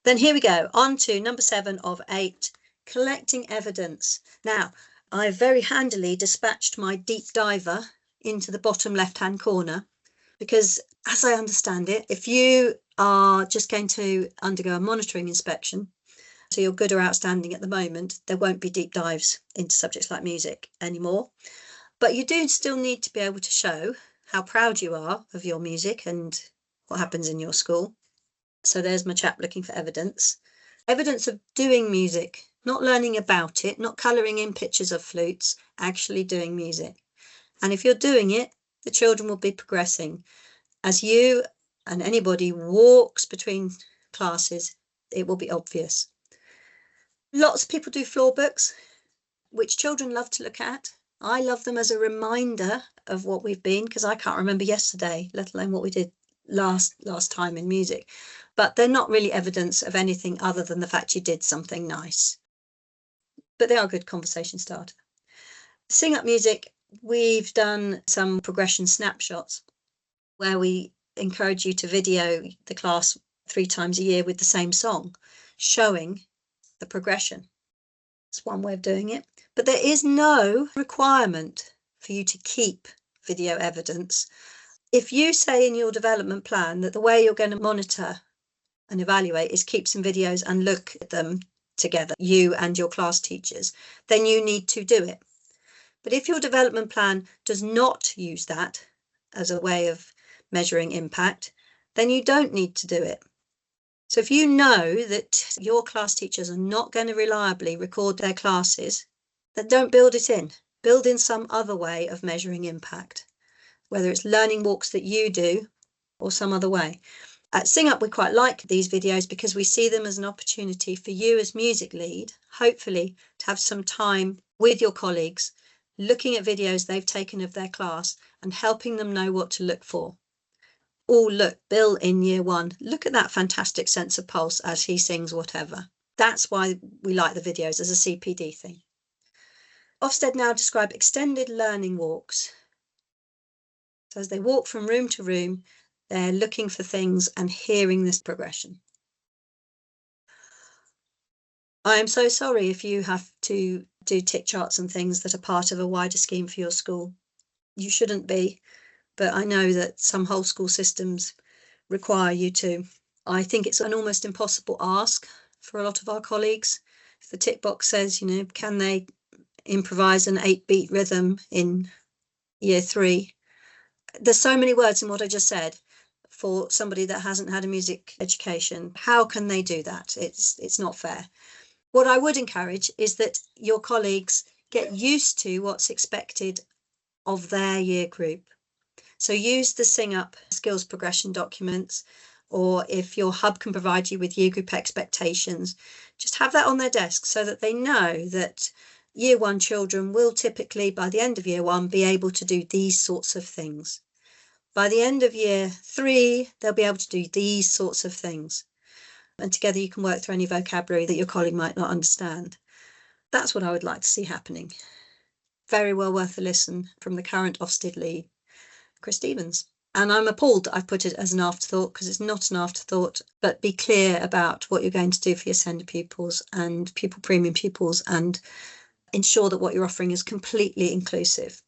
Then here we go, on to number 7 of 8, collecting evidence. Now, I very handily dispatched my deep diver into the bottom left-hand corner, because as I understand it, if you are just going to undergo a monitoring inspection, so you're good or outstanding at the moment, there won't be deep dives into subjects like music anymore. But you do still need to be able to show how proud you are of your music and what happens in your school. So there's my chap looking for evidence. Evidence of doing music, not learning about it, not colouring in pictures of flutes, actually doing music. And if you're doing it, the children will be progressing. As you and anybody walks between classes, it will be obvious. Lots of people do floor books, which children love to look at. I love them as a reminder of what we've been, because I can't remember yesterday, let alone what we did last time in music. But they're not really evidence of anything other than the fact you did something nice. But they are a good conversation starter. Sing Up Music, we've done some progression snapshots where we encourage you to video the class 3 times a year with the same song, showing the progression. It's one way of doing it. But there is no requirement for you to keep video evidence. If you say in your development plan that the way you're going to monitor and evaluate is keep some videos and look at them together, you and your class teachers, then you need to do it. But if your development plan does not use that as a way of measuring impact, then you don't need to do it. So if you know that your class teachers are not going to reliably record their classes, then don't build it in. Build in some other way of measuring impact, whether it's learning walks that you do or some other way. At Sing Up, we quite like these videos because we see them as an opportunity for you as music lead, hopefully to have some time with your colleagues, looking at videos they've taken of their class and helping them know what to look for. Oh, look, Bill in year 1, look at that fantastic sense of pulse as he sings whatever. That's why we like the videos as a CPD thing. Ofsted now describe extended learning walks. So as they walk from room to room, they're looking for things and hearing this progression. I am so sorry if you have to do tick charts and things that are part of a wider scheme for your school. You shouldn't be, but I know that some whole school systems require you to. I think it's an almost impossible ask for a lot of our colleagues. If the tick box says, you know, can they improvise an 8-beat rhythm in year 3? There's so many words in what I just said for somebody that hasn't had a music education. How can they do that? It's not fair. What I would encourage is that your colleagues get used to what's expected of their year group. So use the Sing Up skills progression documents, or if your hub can provide you with year group expectations, just have that on their desk so that they know that year 1 children will typically, by the end of year 1, be able to do these sorts of things. By the end of year 3, they'll be able to do these sorts of things. And together you can work through any vocabulary that your colleague might not understand. That's what I would like to see happening. Very well worth a listen from the current Ofsted lead, Chris Stevens. And I'm appalled that I've put it as an afterthought, because it's not an afterthought, but be clear about what you're going to do for your sender pupils and pupil premium pupils, and ensure that what you're offering is completely inclusive.